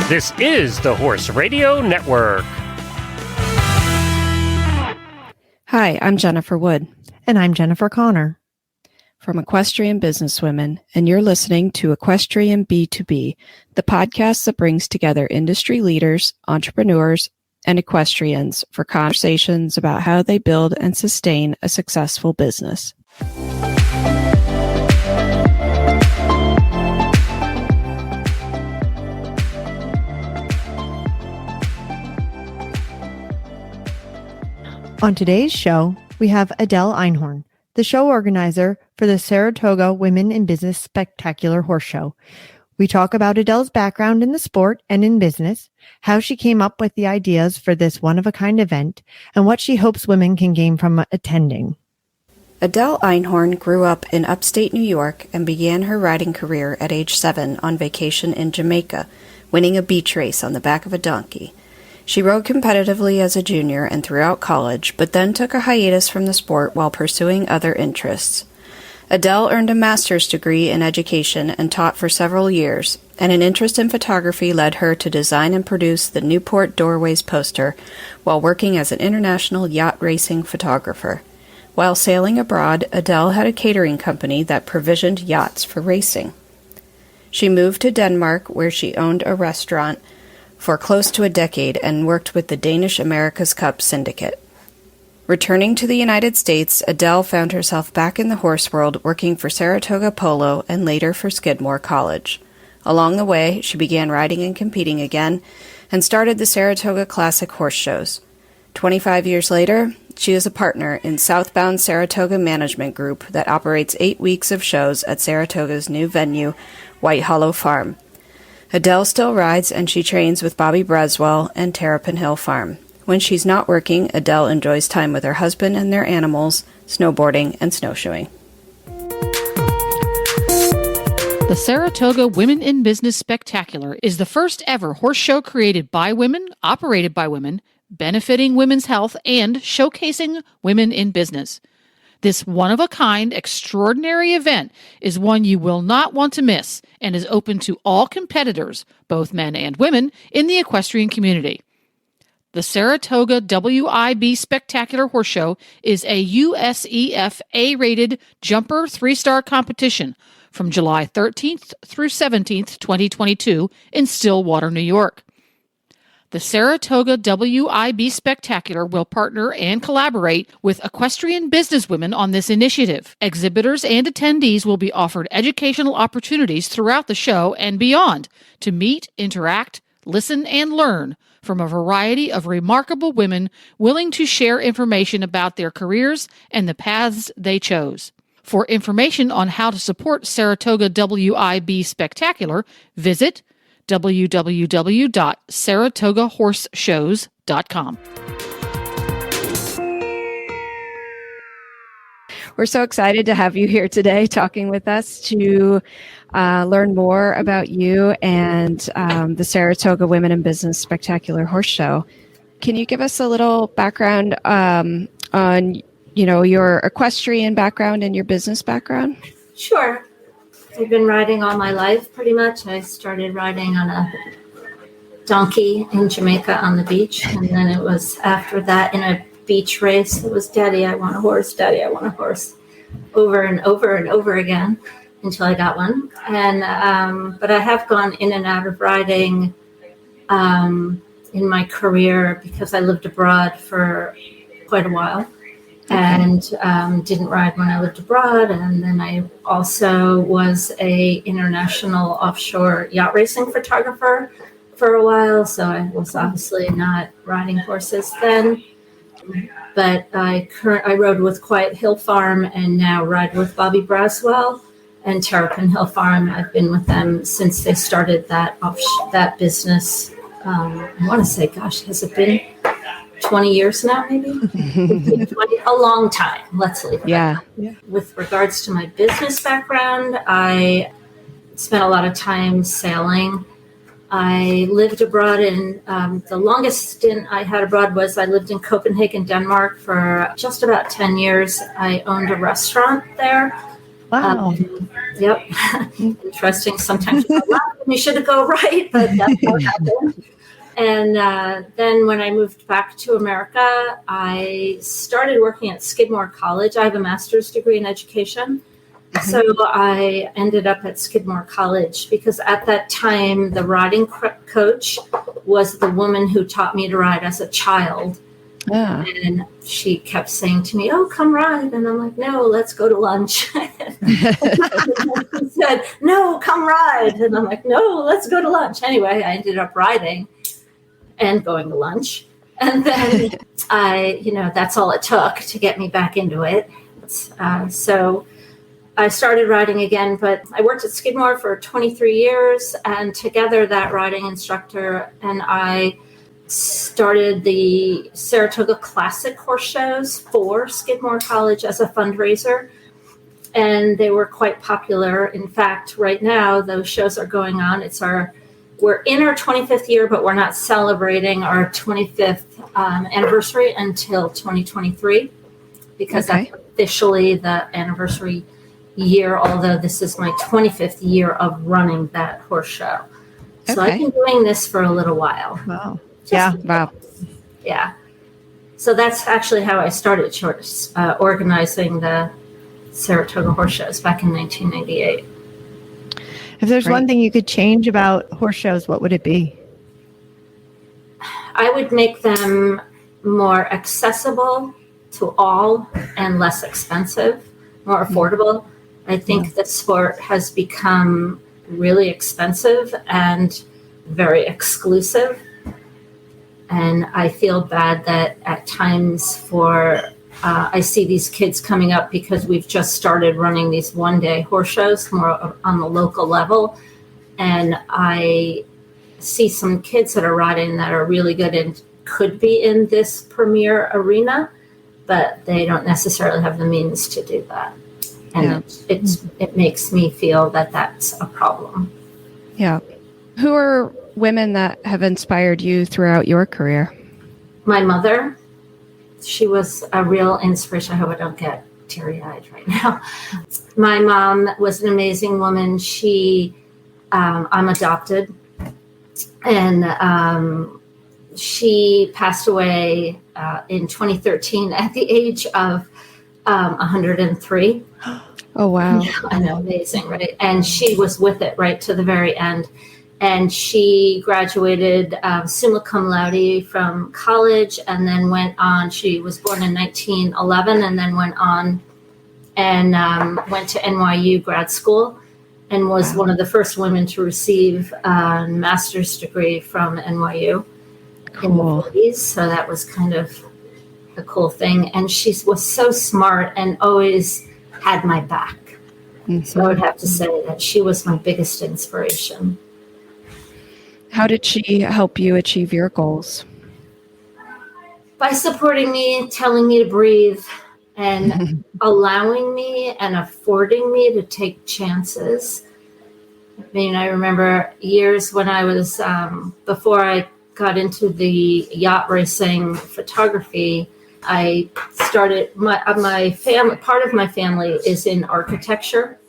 This is the Horse Radio Network. Hi, I'm Jennifer Wood. And I'm Jennifer Connor. From Equestrian Businesswomen, and you're listening to Equestrian B2B, the podcast that brings together industry leaders, entrepreneurs, and equestrians for conversations about how they build and sustain a successful business. On today's show, we have Adele Einhorn, the show organizer for the Saratoga Women in Business Spectacular Horse Show. We talk about Adele's background in the sport and in business, how she came up with the ideas for this one-of-a-kind event, and what she hopes women can gain from attending. Adele Einhorn grew up in upstate New York and began her riding career at age 7 on vacation in Jamaica, winning a beach race on the back of a donkey. She rode competitively as a junior and throughout college, but then took a hiatus from the sport while pursuing other interests. Adele earned a master's degree in education and taught for several years, and an interest in photography led her to design and produce the Newport Doorways poster while working as an international yacht racing photographer. While sailing abroad, Adele had a catering company that provisioned yachts for racing. She moved to Denmark, where she owned a restaurant for close to a decade and worked with the Danish America's Cup syndicate. Returning to the United States, Adele found herself back in the horse world working for Saratoga Polo and later for Skidmore College. Along the way, she began riding and competing again and started the Saratoga Classic Horse Shows. 25 years later, she is a partner in Southbound Saratoga Management Group that operates 8 weeks of shows at Saratoga's new venue, White Hollow Farm. Adele still rides, and she trains with Bobby Braswell and Terrapin Hill Farm. When she's not working, Adele enjoys time with her husband and their animals, snowboarding, and snowshoeing. The Saratoga Women in Business Spectacular is the first ever horse show created by women, operated by women, benefiting women's health, and showcasing women in business. This one-of-a-kind, extraordinary event is one you will not want to miss and is open to all competitors, both men and women, in the equestrian community. The Saratoga WIB Spectacular Horse Show is a USEF A-rated jumper 3-star competition from July 13th through 17th, 2022 in Stillwater, New York. The Saratoga WIB Spectacular will partner and collaborate with equestrian businesswomen on this initiative. Exhibitors and attendees will be offered educational opportunities throughout the show and beyond to meet, interact, listen, and learn from a variety of remarkable women willing to share information about their careers and the paths they chose. For information on how to support Saratoga WIB Spectacular, visit www.saratogahorseshows.com. We're so excited to have you here today talking with us to learn more about you and the Saratoga Women in Business Spectacular Horse Show. Can you give us a little background on, your equestrian background and your business background? Sure. I've been riding all my life, pretty much. I started riding on a donkey in Jamaica on the beach, and then it was after that in a beach race. It was Daddy, I want a horse, Daddy, I want a horse, over and over and over again until I got one. And but I have gone in and out of riding in my career because I lived abroad for quite a while. And didn't ride when I lived abroad. And then I also was a international offshore yacht racing photographer for a while. So I was obviously not riding horses then. But I rode with Quiet Hill Farm and now ride with Bobby Braswell and Terrapin Hill Farm. I've been with them since they started that business. I want to say, gosh, has it been 20 years now, maybe? 20, a long time. Let's leave it. Yeah. With regards to my business background, I spent a lot of time sailing. I lived abroad in, the longest stint I had abroad was I lived in Copenhagen, Denmark for just about 10 years. I owned a restaurant there Wow. Yep. Interesting. Sometimes you go left and you should go right, but that's what happened. And then when I moved back to America, I started working at Skidmore College. I have a master's degree in education. So I ended up at Skidmore College because at that time, the riding coach was the woman who taught me to ride as a child. Yeah. And she kept saying to me, "Oh, come ride." And I'm like, "No, let's go to lunch." She said, "No, come ride." And I'm like, "No, let's go to lunch." Anyway, I ended up riding and going to lunch. And then that's all it took to get me back into it. So I started riding again, but I worked at Skidmore for 23 years, and together that riding instructor and I started the Saratoga Classic horse shows for Skidmore College as a fundraiser, and they were quite popular. In fact, right now those shows are going on. We're in our 25th year, but we're not celebrating our 25th anniversary until 2023 because that's officially the anniversary year, although this is my 25th year of running that horse show. So I've been doing this for a little while. Wow. Wow. Yeah. So that's actually how I started organizing the Saratoga horse shows back in 1998. If there's one thing you could change about horse shows, what would it be? I would make them more accessible to all and less expensive, more affordable. I think the sport has become really expensive and very exclusive. And I feel bad that at times I see these kids coming up because we've just started running these one-day horse shows more on the local level. And I see some kids that are riding that are really good and could be in this premier arena, but they don't necessarily have the means to do that. And it makes me feel that that's a problem. Yeah. Who are women that have inspired you throughout your career? My mother, she was a real inspiration. I hope I don't get teary-eyed right now. My mom was an amazing woman. I'm adopted, and she passed away in 2013 at the age of 103. Oh, wow. I know, amazing, right? And she was with it right to the very end. And she graduated summa cum laude from college and then went on. She was born in 1911 and then went on and went to NYU grad school and was one of the first women to receive a master's degree from NYU in the 40s. So that was kind of a cool thing. And she was so smart and always had my back. Mm-hmm. So I would have to say that she was my biggest inspiration. How did she help you achieve your goals? By supporting me, telling me to breathe, and allowing me and affording me to take chances. I mean, I remember years when I was, before I got into the yacht racing photography, I started, my family, part of my family is in architecture.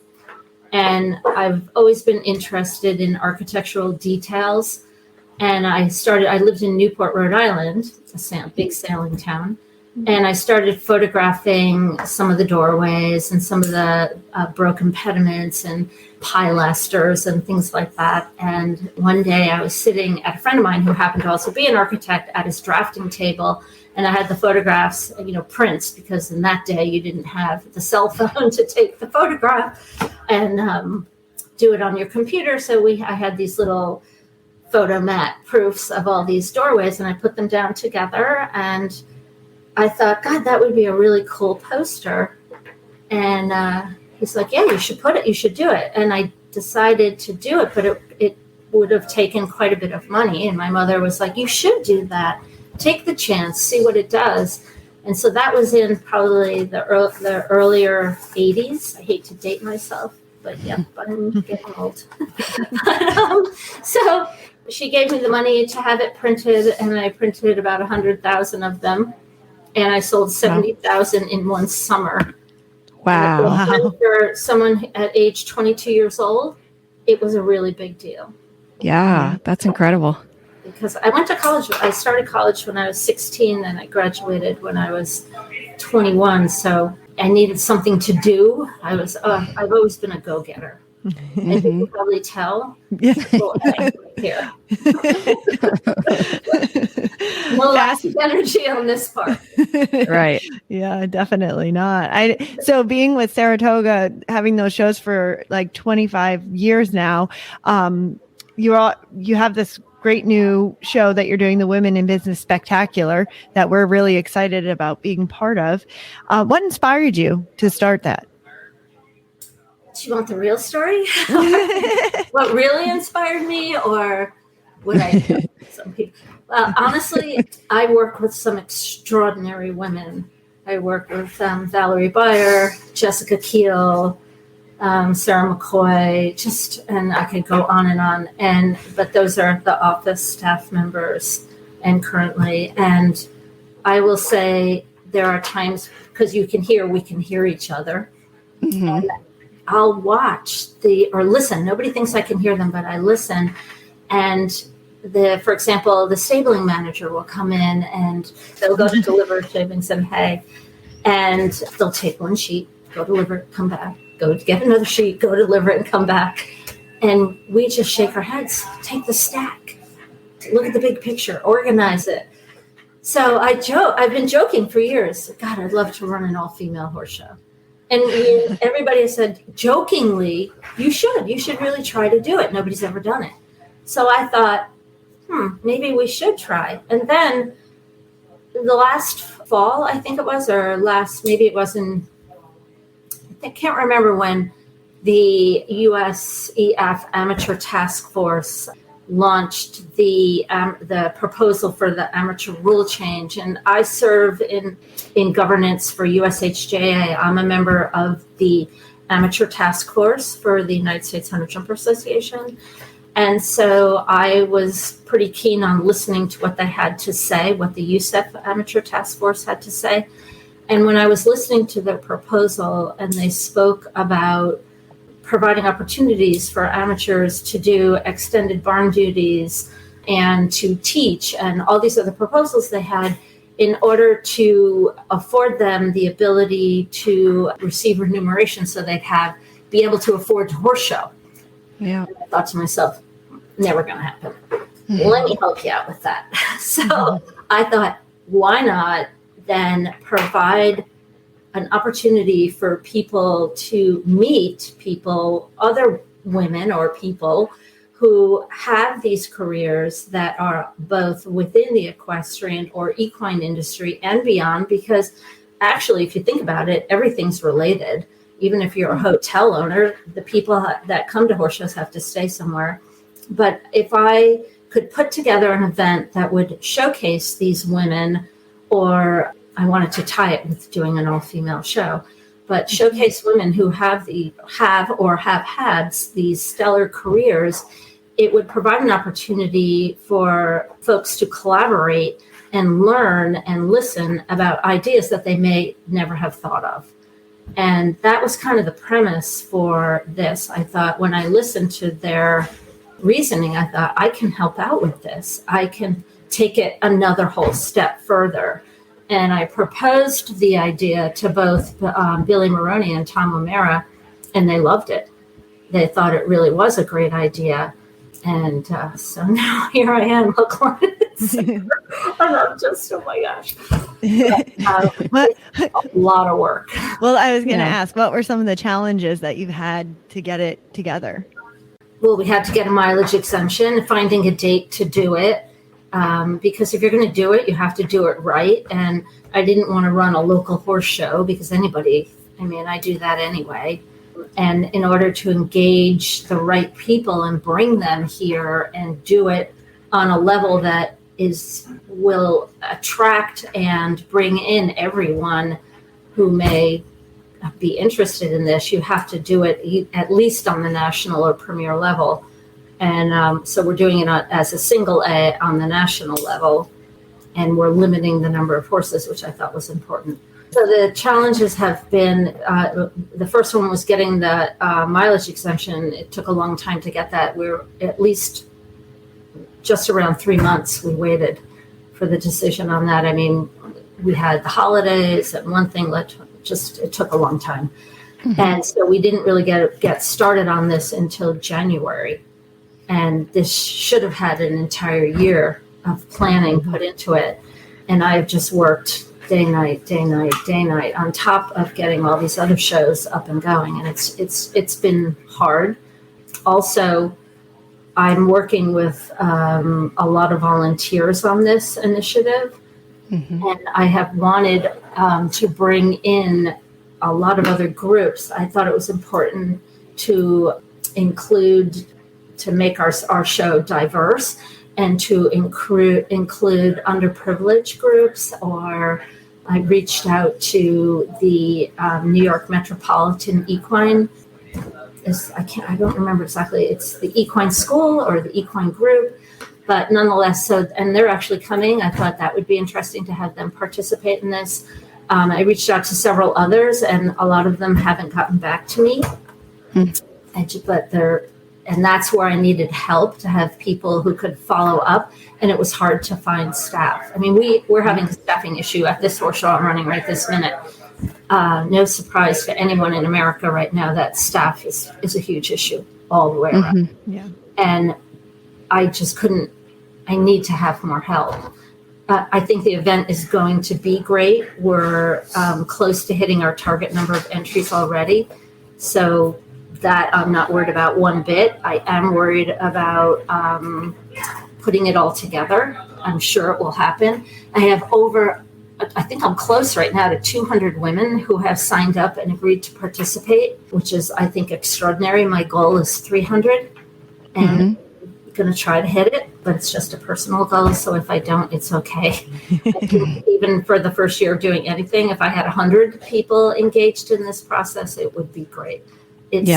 And I've always been interested in architectural details. And I lived in Newport, Rhode Island, a big sailing town. And I started photographing some of the doorways and some of the broken pediments and pilasters and things like that. And one day I was sitting at a friend of mine who happened to also be an architect at his drafting table. And I had the photographs, prints, because in that day you didn't have the cell phone to take the photograph and do it on your computer. So I had these little photomat proofs of all these doorways, and I put them down together. And I thought, God, that would be a really cool poster. And he's like, yeah, you should do it. And I decided to do it, but it would have taken quite a bit of money. And my mother was like, you should do that. Take the chance, see what it does. And so that was in probably the earlier 80s. I hate to date myself, but I'm getting old. So she gave me the money to have it printed, and I printed about 100,000 of them. And I sold 70,000 in one summer. Wow. For someone at age 22 years old, it was a really big deal. Yeah, that's incredible. Because I went to college. I started college when I was 16, and I graduated when I was 21. So I needed something to do. I've always been a go-getter. And you can probably tell. Yeah. Here. No lack of energy on this part. Right. Yeah, definitely not. So being with Saratoga, having those shows for like 25 years now, you have this great new show that you're doing, the Women in Business Spectacular, that we're really excited about being part of. What inspired you to start that? Do you want the real story? What really inspired me, or what I do? Some people. Well, honestly, I work with some extraordinary women. I work with Valerie Beyer, Jessica Keel, Sarah McCoy, and I could go on and on. But those are the office staff members, and currently. And I will say there are times, because we can hear each other. Mm-hmm. And I'll watch or listen. Nobody thinks I can hear them, but I listen. And for example, the stabling manager will come in and they'll go to deliver shavings and hay, and they'll take one sheet, go deliver it, come back, go get another sheet, go deliver it, and come back. And we just shake our heads, take the stack, look at the big picture, organize it. So I've been joking for years. God, I'd love to run an all-female horse show. And everybody has said, jokingly, you should really try to do it. Nobody's ever done it. So I thought, maybe we should try. And then the last fall, I think it was, I can't remember when the USEF Amateur Task Force launched the proposal for the amateur rule change. And I serve in governance for USHJA. I'm a member of the Amateur Task Force for the United States Hunter Jumper Association. And so I was pretty keen on listening to what they had to say, what the USEF Amateur Task Force had to say. And when I was listening to the proposal and they spoke about providing opportunities for amateurs to do extended barn duties and to teach and all these other proposals they had in order to afford them the ability to receive remuneration so they'd be able to afford to horse show. Yeah. And I thought to myself, never going to happen. Mm-hmm. Let me help you out with that. So I thought, why not then provide an opportunity for people to meet other women or people who have these careers that are both within the equestrian or equine industry and beyond, because actually, if you think about it, everything's related. Even if you're a hotel owner, the people that come to horse shows have to stay somewhere. But if I could put together an event that would showcase these women, or I wanted to tie it with doing an all-female show, but showcase women who have had these stellar careers, it would provide an opportunity for folks to collaborate and learn and listen about ideas that they may never have thought of. And that was kind of the premise for this. I thought when I listened to their reasoning, I thought, I can help out with this. I can take it another whole step further. And I proposed the idea to both Billy Maroney and Tom O'Mara, and they loved it. They thought it really was a great idea. And so now here I am, look what it's. And I'm just, oh my gosh. It's a lot of work. Well, I was going to ask, what were some of the challenges that you've had to get it together? Well, we had to get a mileage exemption, finding a date to do it. Because if you're going to do it, you have to do it right. And I didn't want to run a local horse show because I do that anyway. And in order to engage the right people and bring them here and do it on a level that will attract and bring in everyone who may be interested in this, you have to do it at least on the national or premier level. And so we're doing it as a single A on the national level, and we're limiting the number of horses, which I thought was important. So the challenges have been, the first one was getting the mileage exemption. It took a long time to get that. We're at least just around 3 months we waited for the decision on that. I mean, we had the holidays and one thing led to it took a long time. Mm-hmm. And so we didn't really get started on this until January. And this should have had an entire year of planning put into it. And I have just worked day, night on top of getting all these other shows up and going. And it's been hard. Also, I'm working with a lot of volunteers on this initiative. Mm-hmm. And I have wanted to bring in a lot of other groups. I thought it was important to make our show diverse and to include underprivileged groups. Or I reached out to the New York Metropolitan Equine. I don't remember exactly. It's the Equine School or the Equine Group, but nonetheless. And they're actually coming. I thought that would be interesting to have them participate in this. I reached out to several others, and a lot of them haven't gotten back to me. And that's where I needed help to have people who could follow up. And it was hard to find staff. I mean, we're having a staffing issue at this horse show I'm running right this minute. No surprise to anyone in America right now that staff is a huge issue all the way around. Mm-hmm. Yeah. And I just couldn't. I need to have more help. I think the event is going to be great. We're close to hitting our target number of entries already. So that I'm not worried about one bit. I am worried about putting it all together. I'm sure it will happen. I think I'm close right now to 200 women who have signed up and agreed to participate, which is, I think, extraordinary. My goal is 300. And I'm going to try to hit it, but it's just a personal goal. So if I don't, it's okay. Even for the first year of doing anything, if I had 100 people engaged in this process, it would be great. And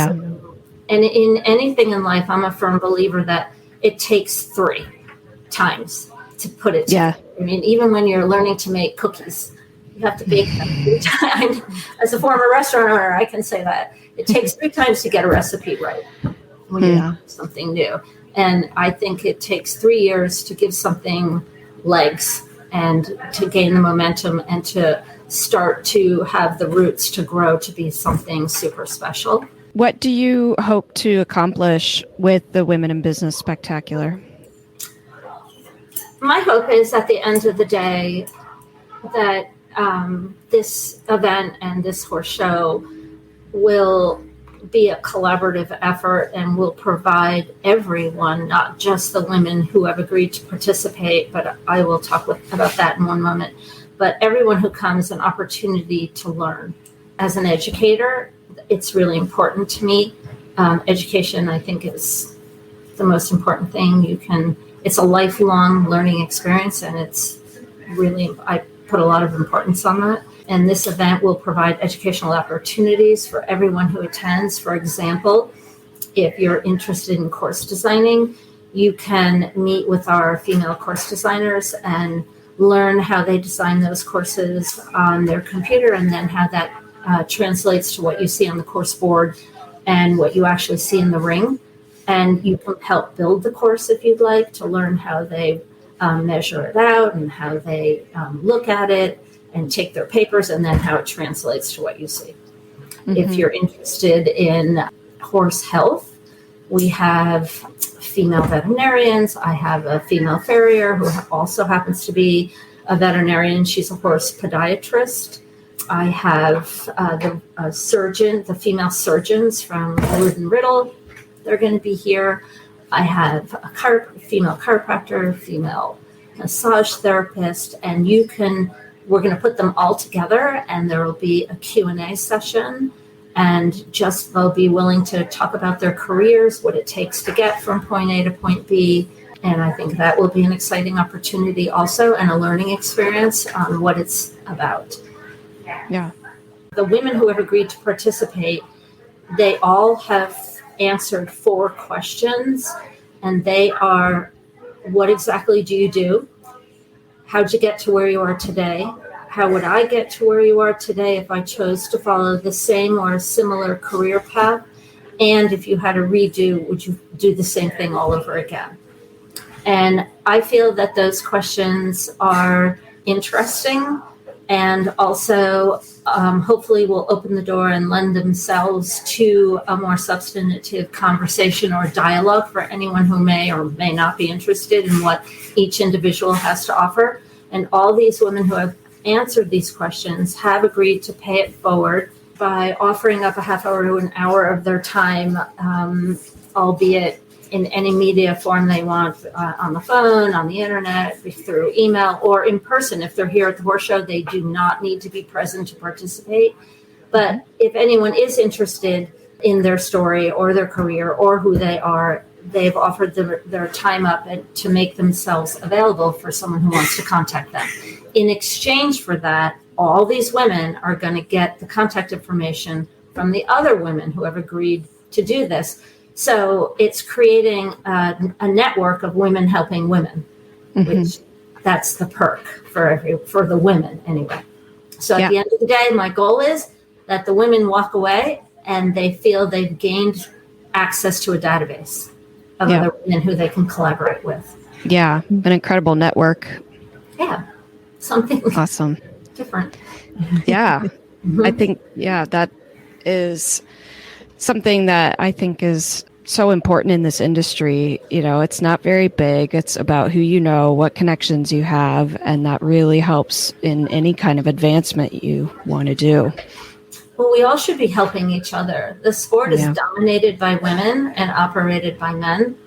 in anything in life, I'm a firm believer that it takes 3 times to put it together. I mean, even when you're learning to make cookies, you have to bake them 3 times. As a former restaurant owner, I can say that. It takes 3 times to get a recipe right when you have something new. And I think it takes 3 years to give something legs and to gain the momentum and to start to have the roots to grow to be something super special. What do you hope to accomplish with the Women in Business Spectacular? My hope is at the end of the day that this event and this horse show will be a collaborative effort and will provide everyone, not just the women who have agreed to participate, but I will talk about that in one moment, but everyone who comes an opportunity to learn. As an educator, it's really important to me. Education, I think, is the most important thing. It's a lifelong learning experience, and it's really, I put a lot of importance on that. And this event will provide educational opportunities for everyone who attends. For example, if you're interested in course designing, you can meet with our female course designers and learn how they design those courses on their computer, and then how that translates to what you see on the course board and what you actually see in the ring. And you can help build the course if you'd like, to learn how they measure it out and how they look at it and take their papers, and then how it translates to what you see. Mm-hmm. If you're interested in horse health, we have female veterinarians. I have a female farrier who also happens to be a veterinarian. She's a horse podiatrist. I have the female surgeons from Wood and Riddle. They're going to be here. I have a female chiropractor, female massage therapist, and we're going to put them all together, and there will be a Q&A session, and they'll be willing to talk about their careers, what it takes to get from point A to point B. And I think that will be an exciting opportunity also, and a learning experience on what it's about. Yeah. The women who have agreed to participate, they all have answered 4 questions, and they are: what exactly do you do? How'd you get to where you are today? how would I get to where you are today if I chose to follow the same or a similar career path? And if you had to redo, would you do the same thing all over again? And I feel that those questions are interesting and also hopefully will open the door and lend themselves to a more substantive conversation or dialogue for anyone who may or may not be interested in what each individual has to offer. And all these women who have answered these questions have agreed to pay it forward by offering up a half hour to an hour of their time, albeit in any media form they want, on the phone, on the internet, through email, or in person. If they're here at the horse show, they do not need to be present to participate. But if anyone is interested in their story or their career or who they are, they've offered their time up to make themselves available for someone who wants to contact them. In exchange for that, all these women are going to get the contact information from the other women who have agreed to do this. So it's creating a network of women helping women, which that's the perk for the women anyway. So at the end of the day, my goal is that the women walk away and they feel they've gained access to a database of other women who they can collaborate with. Yeah, an incredible network. Yeah, something awesome, different. Yeah, I think that is something that I think is so important in this industry. You know, it's not very big. It's about who you know, what connections you have, and that really helps in any kind of advancement you want to do. Well, we all should be helping each other. The sport is dominated by women and operated by men.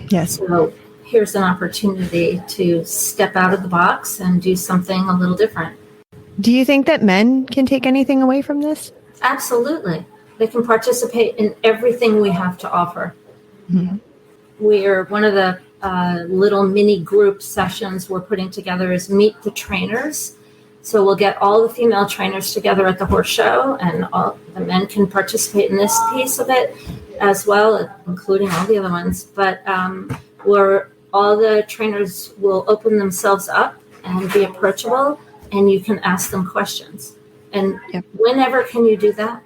Yes. So here's an opportunity to step out of the box and do something a little different. Do you think that men can take anything away from this? Absolutely. They can participate in everything we have to offer. We're one of the little mini group sessions we're putting together is Meet the Trainers. So we'll get all the female trainers together at the horse show, and all the men can participate in this piece of it as well, including all the other ones. But where all the trainers will open themselves up and be approachable, and you can ask them questions. And whenever can you do that?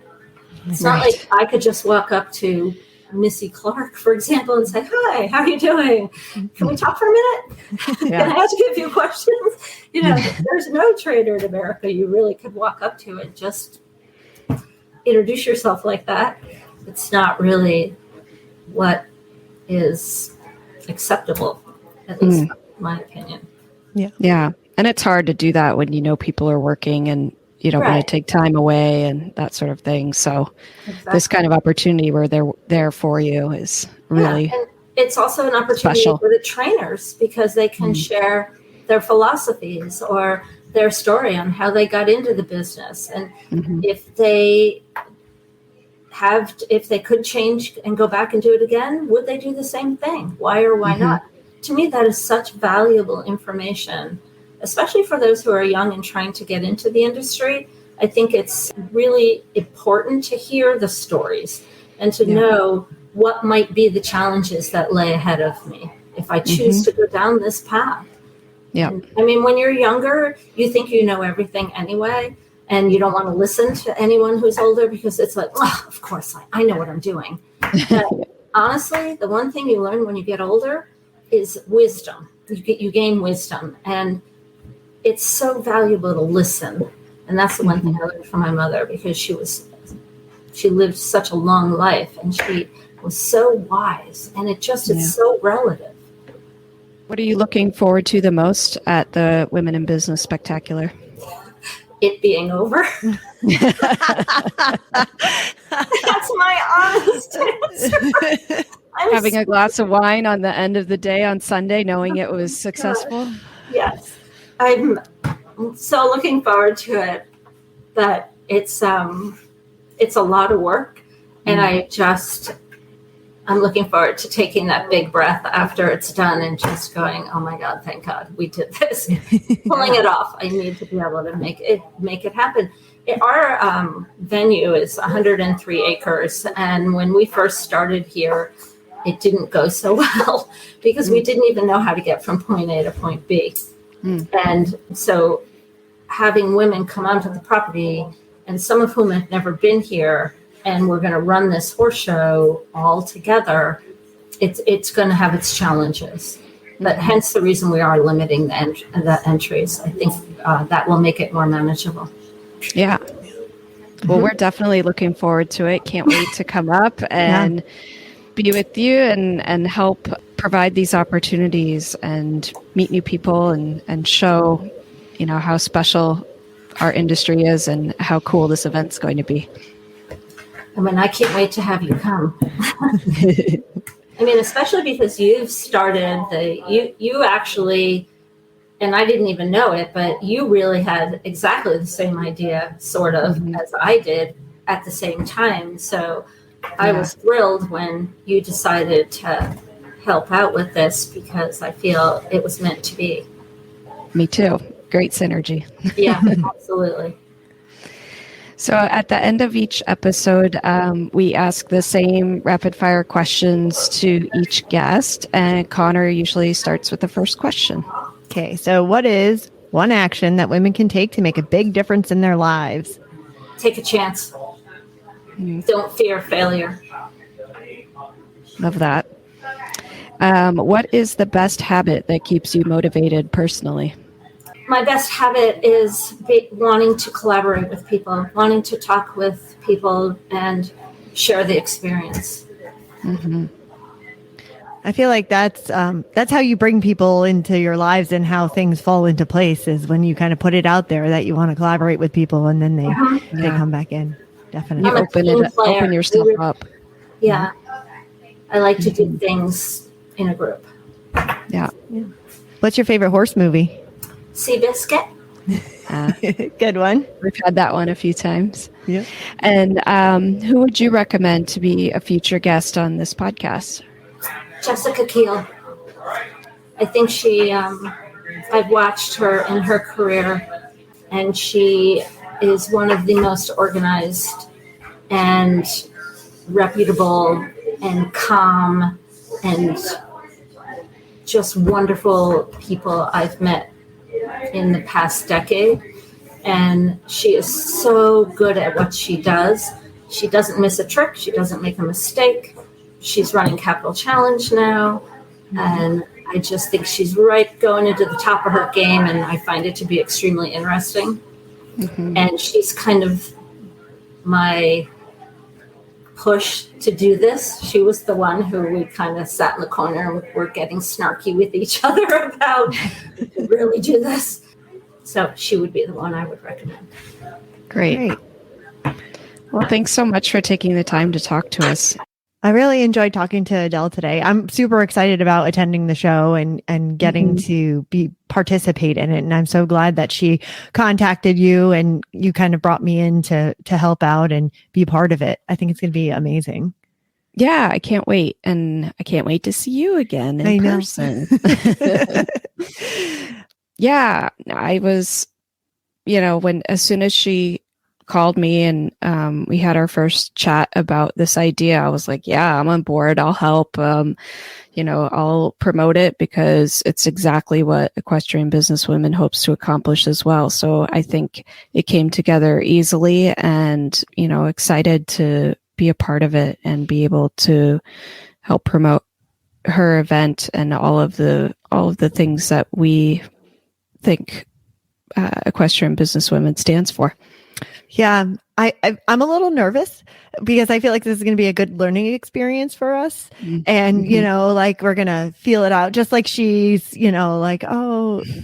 It's not like I could just walk up to Missy Clark, for example, and say, "Hi, how are you doing? Can we talk for a minute? Can I ask you a few questions?" You know, there's no trainer in America you really could walk up to and just introduce yourself like that. It's not really what is acceptable, at least in my opinion. Yeah. And it's hard to do that when you know people are working and you don't want to take time away and that sort of thing. So this kind of opportunity where they're there for you is really and it's also an opportunity special for the trainers because they can share their philosophies or their story on how they got into the business. And if they could change and go back and do it again, would they do the same thing? Why or why not? To me, that is such valuable information, especially for those who are young and trying to get into the industry. I think it's really important to hear the stories and to know what might be the challenges that lay ahead of me if I choose to go down this path. Yeah. And, I mean, when you're younger, you think you know everything anyway, and you don't want to listen to anyone who's older because it's like, oh, of course, I know what I'm doing. But honestly, the one thing you learn when you get older is wisdom. You gain wisdom, and it's so valuable to listen. And that's the one thing I learned from my mother, because she lived such a long life and she was so wise, and it's so relative. What are you looking forward to the most at the Women in Business Spectacular? It being over. That's my honest answer. Having a glass of wine on the end of the day on Sunday, knowing it was successful. Yes. I'm so looking forward to it, but it's a lot of work, and I'm looking forward to taking that big breath after it's done and just going, oh my God, thank God we did this. Pulling it off. I need to be able to make it happen. Our venue is 103 acres, and when we first started here, it didn't go so well because we didn't even know how to get from point A to point B. And so having women come onto the property, and some of whom have never been here, and we're going to run this horse show all together, it's going to have its challenges. But hence the reason we are limiting the entries. I think that will make it more manageable. Yeah. Well, we're definitely looking forward to it. Can't wait to come up and be with you and help provide these opportunities and meet new people and show, how special our industry is and how cool this event's going to be. I mean, I can't wait to have you come. I mean, especially because you've started you actually, and I didn't even know it, but you really had exactly the same idea, sort of, as I did at the same time. So I was thrilled when you decided to help out with this because I feel it was meant to be. Me too. Great synergy. Yeah, absolutely. So at the end of each episode, we ask the same rapid fire questions to each guest, and Connor usually starts with the first question. Okay, so what is one action that women can take to make a big difference in their lives? Take a chance. Don't fear failure. Love that. What is the best habit that keeps you motivated personally? My best habit is wanting to collaborate with people, wanting to talk with people and share the experience. Mm-hmm. I feel like that's how you bring people into your lives and how things fall into place is when you kind of put it out there that you want to collaborate with people and then they come back in. Definitely. You open yourself up. Yeah. I like to do things in a group. Yeah. What's your favorite horse movie? Seabiscuit. Good one. We've had that one a few times. Yeah. And who would you recommend to be a future guest on this podcast? Jessica Keel. I think I've watched her in her career, and she is one of the most organized and reputable and calm and just wonderful people I've met in the past decade. And she is so good at what she does. She doesn't miss a trick. She doesn't make a mistake. She's running Capital Challenge now. And I just think she's right going into the top of her game. And I find it to be extremely interesting. Mm-hmm. And she's kind of my push to do this. She was the one who we kind of sat in the corner and were getting snarky with each other about to really do this. So she would be the one I would recommend. Great. Well, thanks so much for taking the time to talk to us. I really enjoyed talking to Adele today. I'm super excited about attending the show and getting to participate in it. And I'm so glad that she contacted you and you kind of brought me in to help out and be part of it. I think it's going to be amazing. Yeah, I can't wait. And I can't wait to see you again in person. Yeah, I was, as soon as she called me and we had our first chat about this idea, I was like, yeah, I'm on board. I'll help. I'll promote it because it's exactly what Equestrian Businesswomen hopes to accomplish as well. So I think it came together easily and, excited to be a part of it and be able to help promote her event and all of the things that we think Equestrian Businesswomen stands for. Yeah, I'm a little nervous because I feel like this is going to be a good learning experience for us. And, we're going to feel it out just like she's,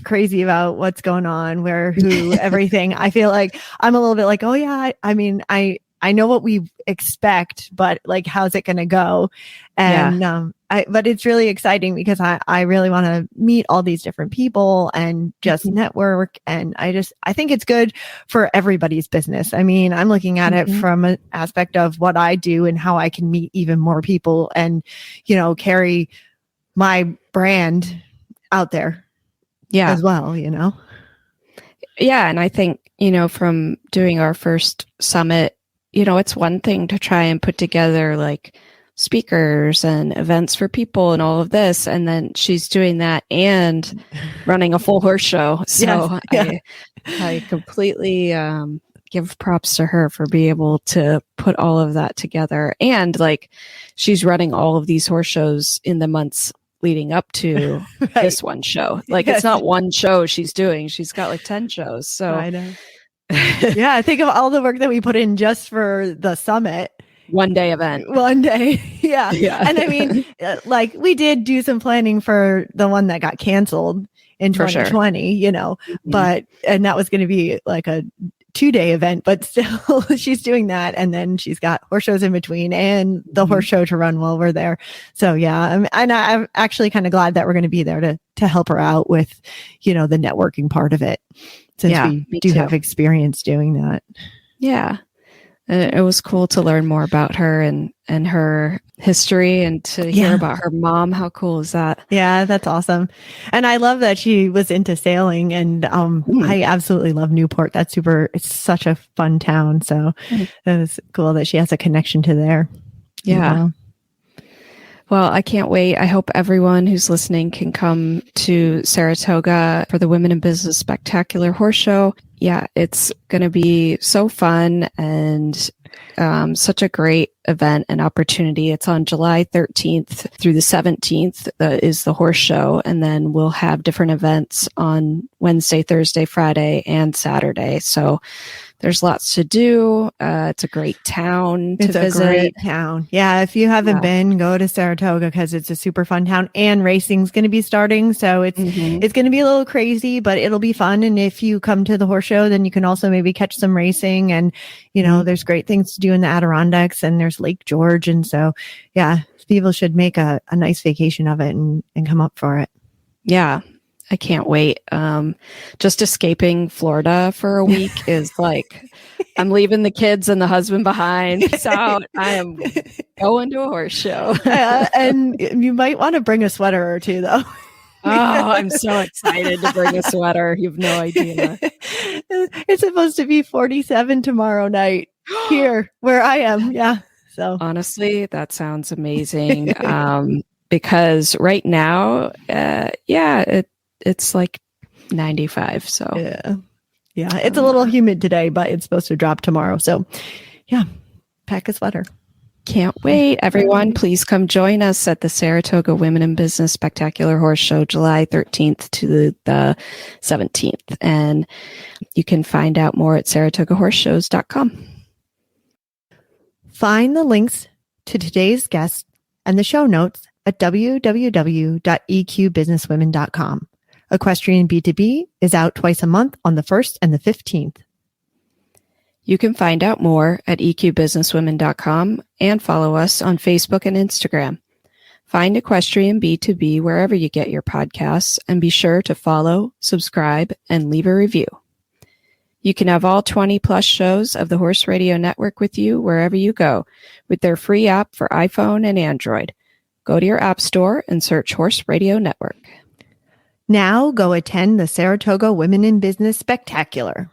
crazy about what's going on, who, everything. I feel like I'm a little bit like, oh yeah, I know what we expect, but like, how's it going to go? And, but it's really exciting because I really want to meet all these different people and just network. And I think it's good for everybody's business. I mean, I'm looking at it from an aspect of what I do and how I can meet even more people and, carry my brand out there as well, Yeah. And I think, from doing our first summit, it's one thing to try and put together like speakers and events for people and all of this. And then she's doing that and running a full horse show. So I completely give props to her for being able to put all of that together. And like, she's running all of these horse shows in the months leading up to Right. this one show. Like, it's not one show she's doing. She's got like 10 shows. So I know. Yeah, think of all the work that we put in just for the summit. One day event. One day. Yeah. Yeah. And I mean, like, we did do some planning for the one that got canceled in For sure. 2020, you know, and that was going to be like a 2-day event, but still she's doing that. And then she's got horse shows in between and the horse show to run while we're there. So yeah, and I'm actually kind of glad that we're going to be there to help her out with, you know, the networking part of it, since we do have experience doing that. Yeah. It was cool to learn more about her and her history, and to hear about her mom. How cool is that? Yeah, that's awesome. And I love that she was into sailing, and I absolutely love Newport. It's such a fun town. So it was cool that she has a connection to there. Yeah. Well, I can't wait. I hope everyone who's listening can come to Saratoga for the Women in Business Spectacular Horse Show. Yeah, it's going to be so fun and such a great event and opportunity. It's on July 13th through the 17th is the horse show. And then we'll have different events on Wednesday, Thursday, Friday, and Saturday. So there's lots to do. It's a great town to visit. It's a great town. Yeah, if you haven't been, go to Saratoga, because it's a super fun town, and racing's going to be starting. So it's going to be a little crazy, but it'll be fun. And if you come to the horse show, then you can also maybe catch some racing. And, you know, there's great things to do in the Adirondacks, and there's Lake George. And so, yeah, people should make a nice vacation of it and come up for it. Yeah. I can't wait. Just escaping Florida for a week is like, I'm leaving the kids and the husband behind. So I am going to a horse show. And you might want to bring a sweater or two, though. Oh, I'm so excited to bring a sweater. You have no idea. It's supposed to be 47 tomorrow night here where I am. Yeah. So honestly, that sounds amazing. Because right now, it's like 95. So yeah, it's a little humid today, but it's supposed to drop tomorrow. So yeah, pack a sweater. Can't wait. Everyone, please come join us at the Saratoga Women in Business Spectacular Horse Show, July 13th to the 17th. And you can find out more at saratogahorseshows.com. Find the links to today's guest and the show notes at www.eqbusinesswomen.com. Equestrian B2B is out twice a month on the 1st and the 15th. You can find out more at eqbusinesswomen.com and follow us on Facebook and Instagram. Find Equestrian B2B wherever you get your podcasts, and be sure to follow, subscribe, and leave a review. You can have all 20 plus shows of the Horse Radio Network with you wherever you go with their free app for iPhone and Android. Go to your app store and search Horse Radio Network. Now go attend the Saratoga Women in Business Spectacular.